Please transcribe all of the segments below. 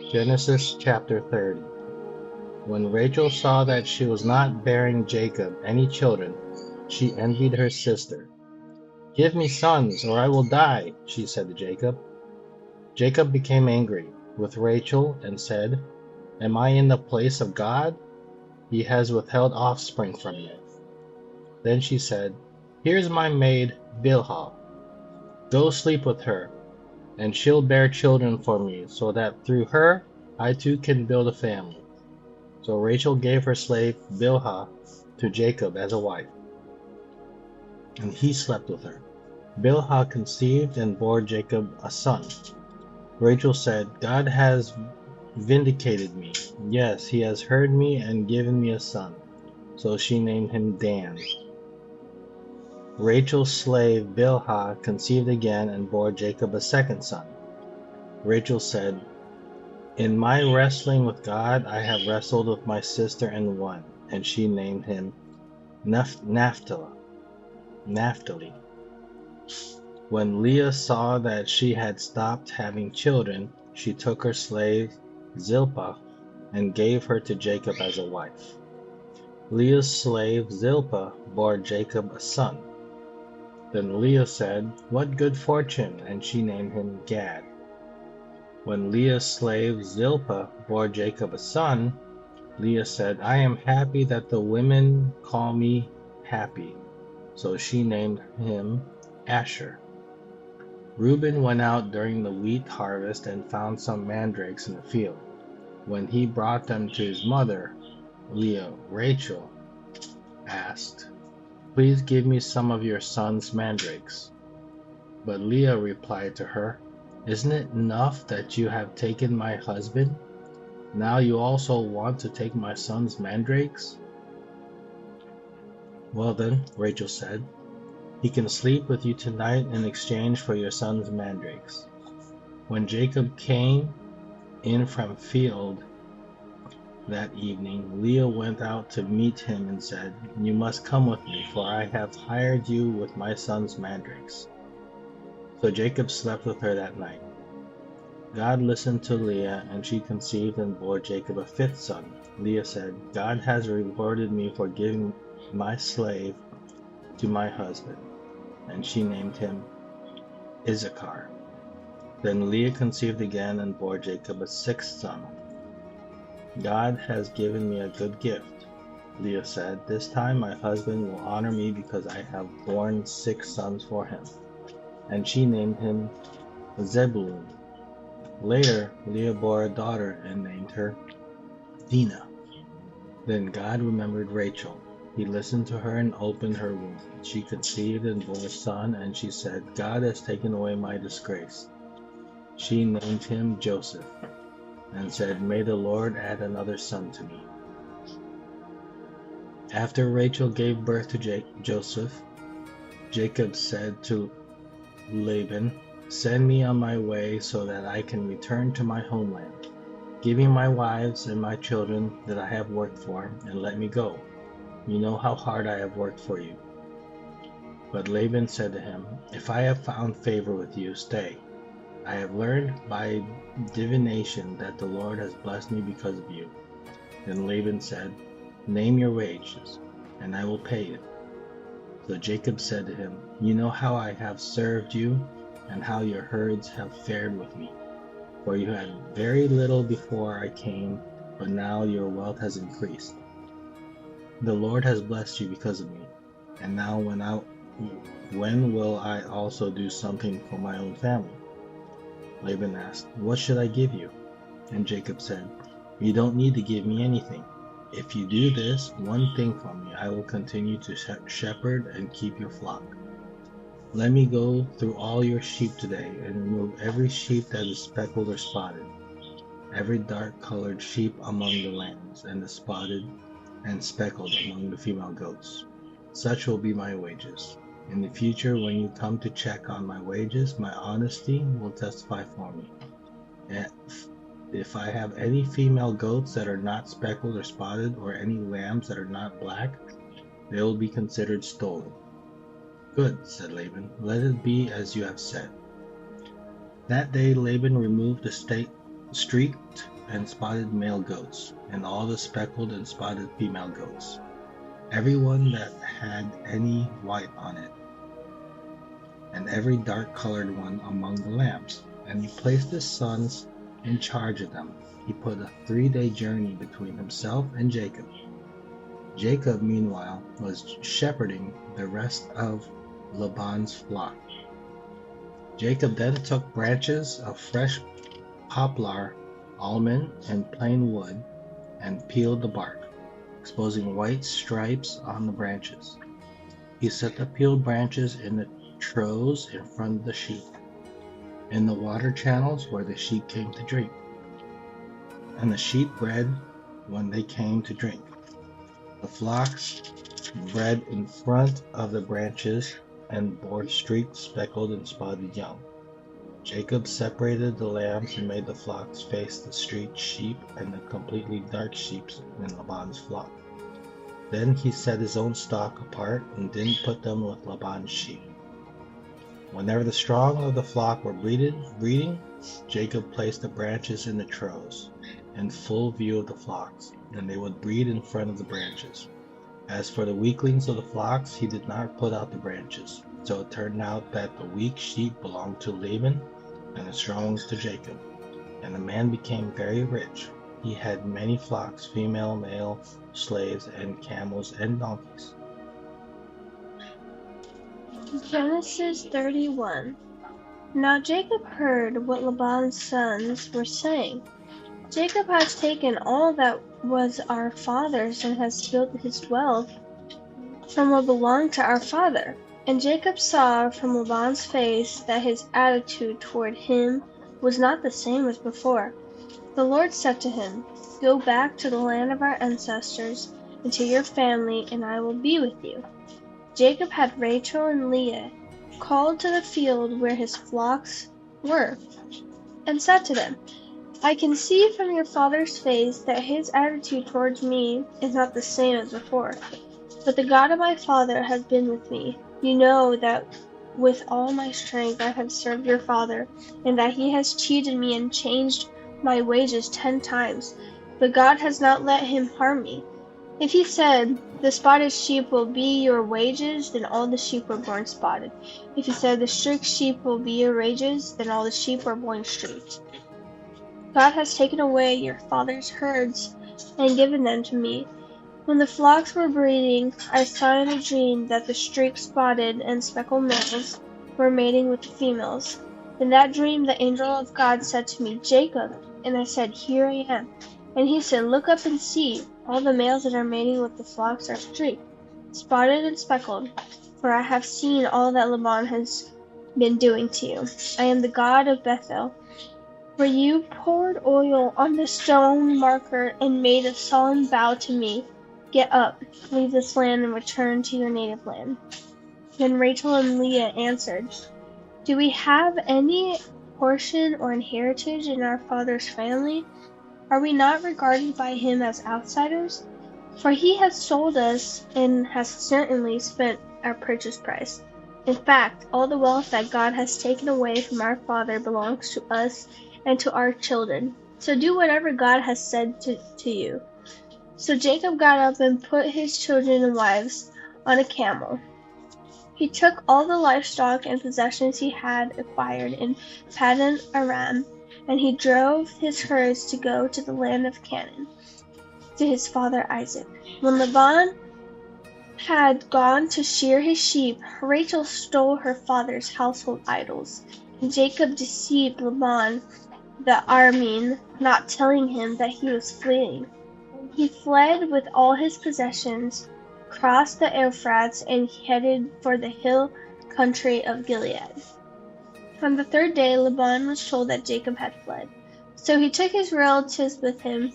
Genesis chapter 30. When Rachel saw that she was not bearing Jacob any children, she envied her sister. "Give me sons, or I will die," she said to Jacob. Jacob became angry with Rachel and said, "Am I in the place of God? He has withheld offspring from me." Then she said, "Here's my maid Bilhah. Go sleep with her, and she'll bear children for me, so that through her I too can build a family." So Rachel gave her slave Bilhah to Jacob as a wife, and he slept with her. Bilhah conceived and bore Jacob a son. Rachel said, "God has vindicated me. Yes, he has heard me and given me a son." So she named him Dan. Rachel's slave Bilhah conceived again and bore Jacob a second son. Rachel said, "In my wrestling with God, I have wrestled with my sister and won," and she named him Naphtali. When Leah saw that she had stopped having children, she took her slave Zilpah and gave her to Jacob as a wife. Leah's slave Zilpah bore Jacob a son. Then Leah said, "What good fortune!" and she named him Gad. When Leah's slave Zilpah bore Jacob a son, Leah said, "I am happy that the women call me happy." So she named him Asher. Reuben went out during the wheat harvest and found some mandrakes in the field. When he brought them to his mother, Rachel asked, "Please give me some of your son's mandrakes." But Leah replied to her, "Isn't it enough that you have taken my husband? Now you also want to take my son's mandrakes?" "Well then," Rachel said, "he can sleep with you tonight in exchange for your son's mandrakes." When Jacob came in from field that evening, Leah went out to meet him and said, "You must come with me, for I have hired you with my son's mandrakes." So Jacob slept with her that night. God listened to Leah, and she conceived and bore Jacob a fifth son. Leah said, "God has rewarded me for giving my slave to my husband," and she named him Issachar. Then Leah conceived again and bore Jacob a sixth son. "God has given me a good gift," Leah said. "This time my husband will honor me because I have borne 6 sons for him." And she named him Zebulun. Later, Leah bore a daughter and named her Dinah. Then God remembered Rachel. He listened to her and opened her womb. She conceived and bore a son, and she said, "God has taken away my disgrace." She named him Joseph and said, "May the Lord add another son to me." After Rachel gave birth to Joseph, Jacob said to Laban, "Send me on my way so that I can return to my homeland. Give me my wives and my children that I have worked for, and let me go. You know how hard I have worked for you." But Laban said to him, "If I have found favor with you, stay. I have learned by divination that the Lord has blessed me because of you." Then Laban said, "Name your wages, and I will pay it." So Jacob said to him, "You know how I have served you, and how your herds have fared with me. For you had very little before I came, but now your wealth has increased. The Lord has blessed you because of me. And now when will I also do something for my own family?" Laban asked, "What should I give you?" And Jacob said, "You don't need to give me anything. If you do this one thing for me, I will continue to shepherd and keep your flock. Let me go through all your sheep today and remove every sheep that is speckled or spotted, every dark-colored sheep among the lambs, and the spotted and speckled among the female goats. Such will be my wages. In the future, when you come to check on my wages, my honesty will testify for me. If I have any female goats that are not speckled or spotted, or any lambs that are not black, they will be considered stolen." "Good," said Laban. "Let it be as you have said." That day Laban removed the streaked and spotted male goats, and all the speckled and spotted female goats, every one that had any white on it, and every dark-colored one among the lambs. And he placed his sons in charge of them. He put a 3-day journey between himself and Jacob. Jacob, meanwhile, was shepherding the rest of Laban's flock. Jacob then took branches of fresh poplar, almond, and plain wood, and peeled the bark, exposing white stripes on the branches. He set the peeled branches in the troughs in front of the sheep, in the water channels where the sheep came to drink. And the sheep bred when they came to drink. The flocks bred in front of the branches and bore streaked, speckled, and spotted young. Jacob separated the lambs and made the flocks face the streaked sheep and the completely dark sheep in Laban's flock. Then he set his own stock apart and didn't put them with Laban's sheep. Whenever the strong of the flock were breeding, Jacob placed the branches in the troughs, in full view of the flocks, and they would breed in front of the branches. As for the weaklings of the flocks, he did not put out the branches. So it turned out that the weak sheep belonged to Laban, and the strong to Jacob. And the man became very rich. He had many flocks, female, male, slaves, and camels and donkeys. Genesis 31. Now Jacob heard what Laban's sons were saying. Jacob has taken all that was our father's and has built his wealth from what belonged to our father. And Jacob saw from Laban's face that his attitude toward him was not the same as before. The Lord said to him, "Go back to the land of our ancestors and to your family, and I will be with you." Jacob had Rachel and Leah called to the field where his flocks were, and said to them, "I can see from your father's face that his attitude towards me is not the same as before. But the God of my father has been with me. You know that with all my strength I have served your father, and that he has cheated me and changed my wages 10 times. But God has not let him harm me. If he said, 'The spotted sheep will be your wages,' then all the sheep were born spotted. If he said, 'The streaked sheep will be your wages,' then all the sheep were born streaked. God has taken away your father's herds and given them to me. When the flocks were breeding, I saw in a dream that the streaked, spotted, and speckled males were mating with the females. In that dream the angel of God said to me, 'Jacob,' and I said, 'Here I am.' And he said, 'Look up and see. All the males that are mating with the flocks are streaked, spotted, and speckled, for I have seen all that Laban has been doing to you. I am the God of Bethel, where you poured oil on the stone marker and made a solemn vow to me. Get up, leave this land, and return to your native land.' Then Rachel and Leah answered, 'Do we have any portion or inheritance in our father's family? Are we not regarded by him as outsiders? For he has sold us and has certainly spent our purchase price. In fact, all the wealth that God has taken away from our father belongs to us and to our children. So do whatever God has said to you.' So Jacob got up and put his children and wives on a camel. He took all the livestock and possessions he had acquired in Paddan Aram, and he drove his herds to go to the land of Canaan, to his father Isaac. When Laban had gone to shear his sheep, Rachel stole her father's household idols, and Jacob deceived Laban the Aramean, not telling him that he was fleeing. He fled with all his possessions, crossed the Euphrates, and headed for the hill country of Gilead. On the 3rd day, Laban was told that Jacob had fled. So he took his relatives with him,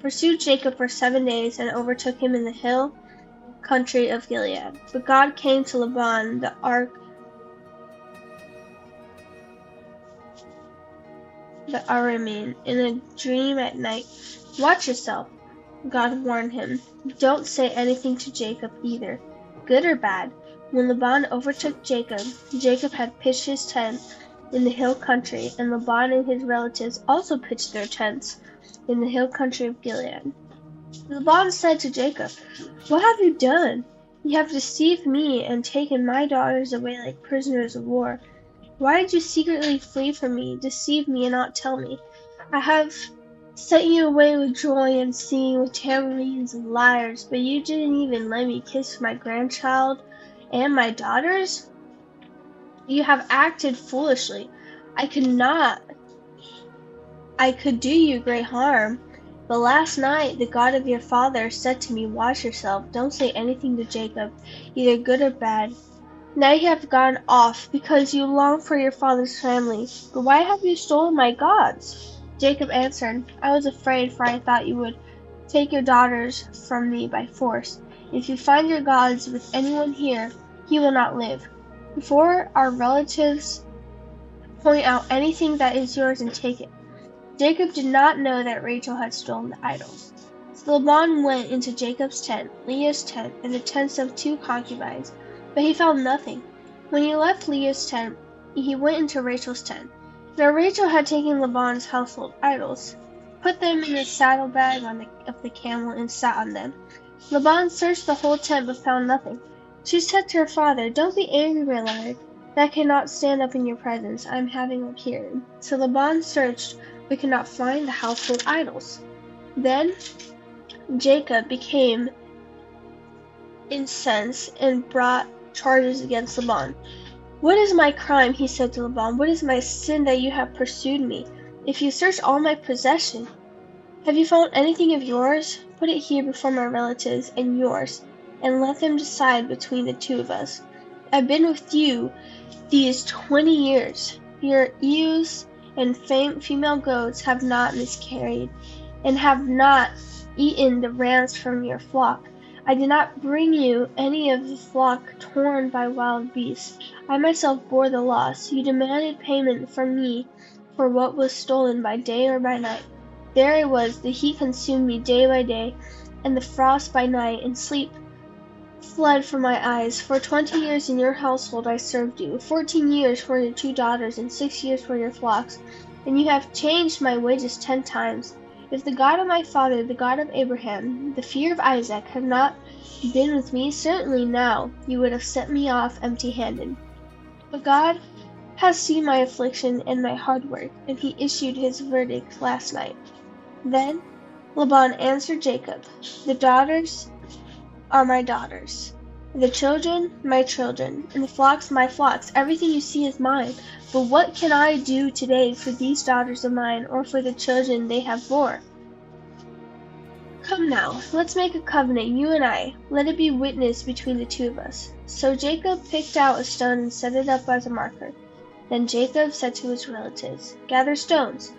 pursued Jacob for 7 days, and overtook him in the hill country of Gilead. But God came to Laban the Aramean in a dream at night. 'Watch yourself,' God warned him. 'Don't say anything to Jacob either, good or bad.' When Laban overtook Jacob, Jacob had pitched his tent in the hill country, and Laban and his relatives also pitched their tents in the hill country of Gilead. Laban said to Jacob, "What have you done? You have deceived me and taken my daughters away like prisoners of war. Why did you secretly flee from me, deceive me, and not tell me? I have sent you away with joy and singing, with tambourines and lyres, but you didn't even let me kiss my grandchild and my daughters? You have acted foolishly. I could do you great harm. But last night the God of your father said to me, 'Watch yourself, don't say anything to Jacob, either good or bad.' Now you have gone off because you long for your father's family. But why have you stolen my gods?" Jacob answered, "I was afraid, for I thought you would take your daughters from me by force. If you find your gods with anyone here, he will not live. Before our relatives point out anything that is yours and take it." Jacob did not know that Rachel had stolen the idols. So Laban went into Jacob's tent, Leah's tent, and the tents of 2 concubines, but he found nothing. When he left Leah's tent, he went into Rachel's tent. Now Rachel had taken Laban's household idols, put them in his saddlebag of the camel, and sat on them. Laban searched the whole tent but found nothing. She said to her father, "Don't be angry, my lord. That cannot stand up in your presence. I am having a period." So Laban searched but could not find the household idols. Then Jacob became incensed and brought charges against Laban. "What is my crime?" he said to Laban. "What is my sin that you have pursued me? If you search all my possession, have you found anything of yours? Put it here before my relatives and yours, and let them decide between the 2 of us. I've been with you these 20 years. Your ewes and female goats have not miscarried, and have not eaten the rams from your flock. I did not bring you any of the flock torn by wild beasts. I myself bore the loss. You demanded payment from me for what was stolen by day or by night. There I was, the heat consumed me day by day, and the frost by night, and sleep fled from my eyes. For 20 years in your household I served you, 14 years for your 2 daughters, and 6 years for your flocks, and you have changed my wages 10 times. If the God of my father, the God of Abraham, the fear of Isaac, had not been with me, certainly now you would have sent me off empty-handed. But God has seen my affliction and my hard work, and he issued his verdict last night." Then Laban answered Jacob, "The daughters are my daughters, the children my children, and the flocks my flocks. Everything you see is mine. But what can I do today for these daughters of mine, or for the children they have bore? Come now, let's make a covenant, you and I. Let it be witness between the 2 of us." So Jacob picked out a stone and set it up as a marker. Then Jacob said to his relatives, "Gather stones."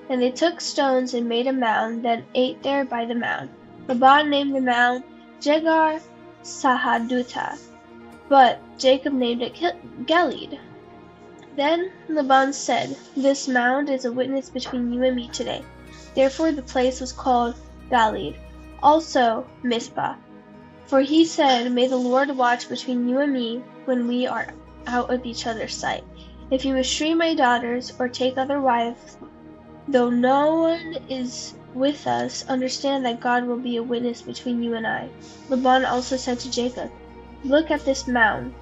And they took stones and made a mound, then ate there by the mound. Laban named the mound Jegar Sahadutha, but Jacob named it Gilead. Then Laban said, "This mound is a witness between you and me today." Therefore the place was called Gilead, also Mizpah. For he said, "May the Lord watch between you and me when we are out of each other's sight. If you mistreat my daughters or take other wives, though no one is with us, understand that God will be a witness between you and I." Laban also said to Jacob, "Look at this mound,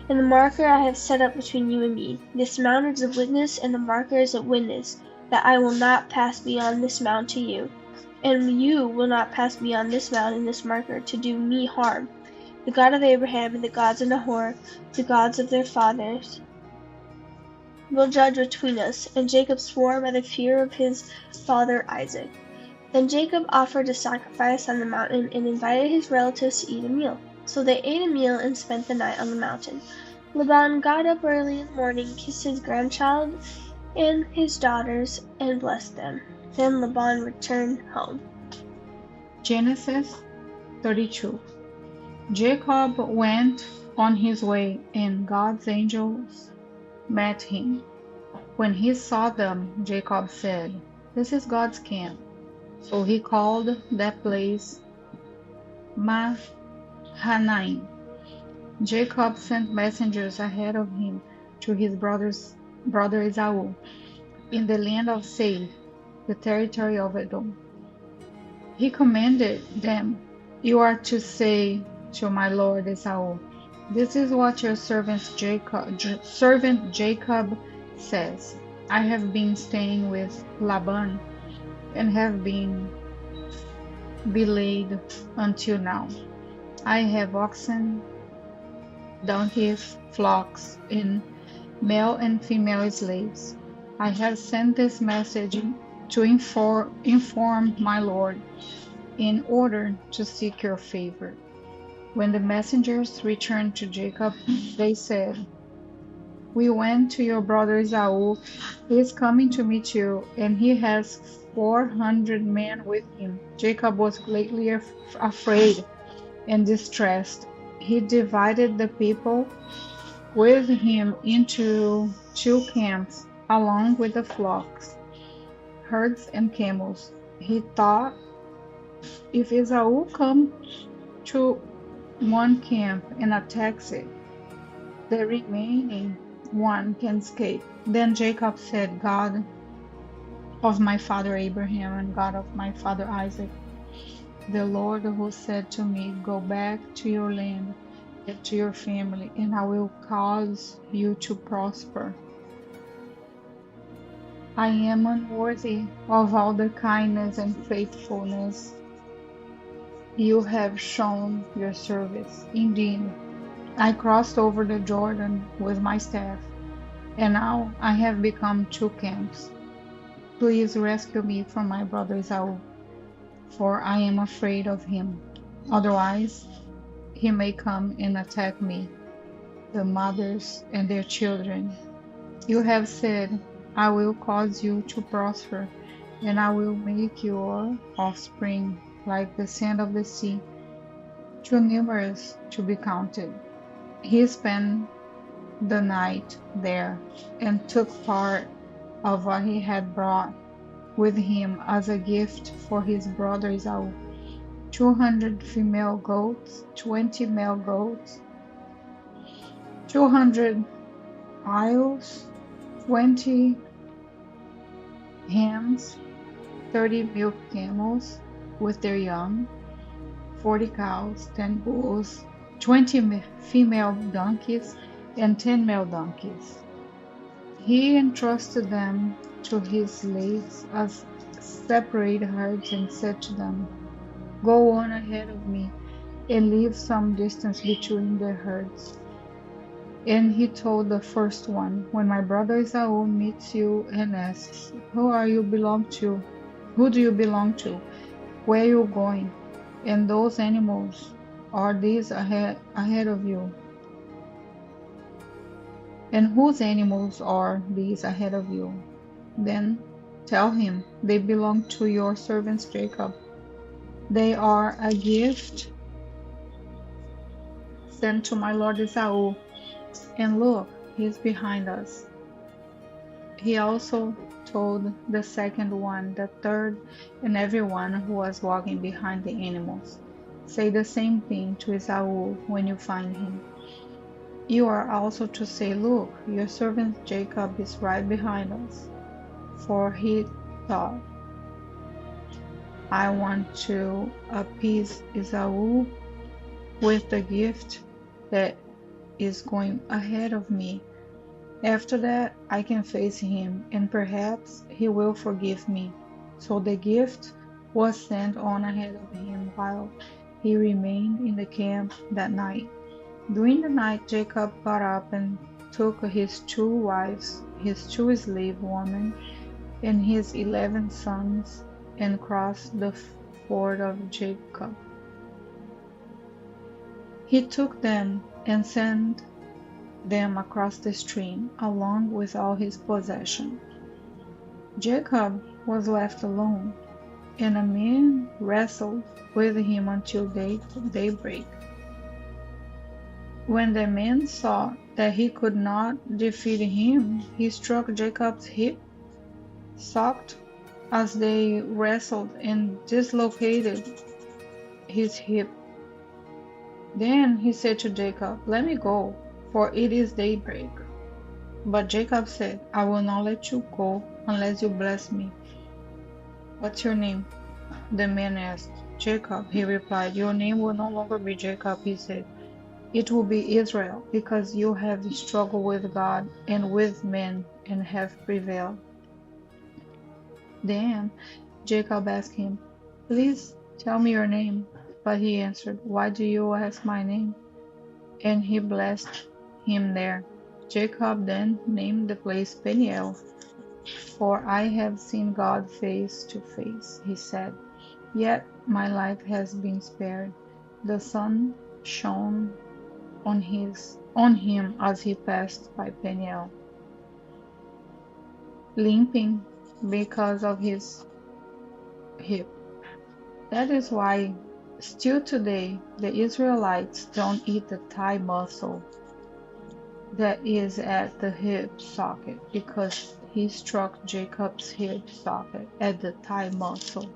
and the marker I have set up between you and me. This mound is a witness, and the marker is a witness, that I will not pass beyond this mound to you, and you will not pass beyond this mound and this marker to do me harm. The God of Abraham and the gods of Nahor, the gods of their fathers, will judge between us." And Jacob swore by the fear of his father Isaac. Then Jacob offered a sacrifice on the mountain and invited his relatives to eat a meal. So they ate a meal and spent the night on the mountain. Laban got up early in the morning, kissed his grandchild and his daughters, and blessed them. Then Laban returned home. Genesis 32. Jacob went on his way, and God's angels met him. When he saw them, Jacob said, "This is God's camp." So he called that place Mahanaim. Jacob sent messengers ahead of him to his brothers brother Esau, in the land of Seir, the territory of Edom. He commanded them, "You are to say to my lord Esau, this is what your servant Jacob says. I have been staying with Laban and have been belayed until now. I have oxen, donkeys, flocks, and male and female slaves. I have sent this message to inform my lord in order to seek your favor." When the messengers returned to Jacob, they said, "We went to your brother Esau. He is coming to meet you, and he has 400 men with him." Jacob was greatly afraid and distressed. He divided the people with him into two camps, along with the flocks, herds, and camels. He thought, if Esau comes to one camp and attacks it, the remaining one can escape. Then Jacob said, "God of my father Abraham and God of my father Isaac, the Lord who said to me, 'Go back to your land and to your family, and I will cause you to prosper.' I am unworthy of all the kindness and faithfulness you have shown your service. Indeed, I crossed over the Jordan with my staff, and now I have become two camps. Please rescue me from my brother Esau, for I am afraid of him. Otherwise, he may come and attack me, the mothers and their children. You have said, 'I will cause you to prosper, and I will make your offspring like the sand of the sea, too numerous to be counted.'" He spent the night there and took part of what he had brought with him as a gift for his brother Esau: 200 female goats, 20 male goats, 200 ewes, 20 hams, 30 milk camels with their young, 40 cows, 10 bulls, 20 female donkeys, and 10 male donkeys. He entrusted them to his slaves as separate herds and said to them, "Go on ahead of me and leave some distance between the herds." And he told the first one, "When my brother Esau meets you and asks, 'Who do you belong to? Where are you going? And those animals, are these ahead of you? And whose animals are these ahead of you?' Then tell him, 'They belong to your servant Jacob. They are a gift sent to my lord Esau. And look, he is behind us.'" He also told the second one, the third, and everyone who was walking behind the animals, "Say the same thing to Esau when you find him. You are also to say, 'Look, your servant Jacob is right behind us.'" For he thought, "I want to appease Esau with the gift that is going ahead of me. After that, I can face him, and perhaps he will forgive me." So the gift was sent on ahead of him while he remained in the camp that night. During the night, Jacob got up and took his 2 wives, his 2 slave women, and his 11 sons, and crossed the ford of Jacob. He took them and sent them across the stream, along with all his possessions. Jacob was left alone, and a man wrestled with him until daybreak. When the man saw that he could not defeat him, he struck Jacob's hip, socked as they wrestled, and dislocated his hip. Then he said to Jacob, "Let me go, for it is daybreak." But Jacob said, I will not let you go unless you bless me. What's your name? The man asked. Jacob, he replied. Your name will no longer be Jacob, he said. It will be Israel, because you have struggled with God and with men and have prevailed. Then Jacob asked him, Please tell me your name. But he answered, Why do you ask my name? And he blessed him there. Jacob then named the place Peniel, for I have seen God face to face, he said. Yet my life has been spared. The sun shone on him as he passed by Peniel, limping because of his hip. That is why still today the Israelites don't eat the thigh muscle that is at the hip socket, because he struck Jacob's hip socket at the thigh muscle.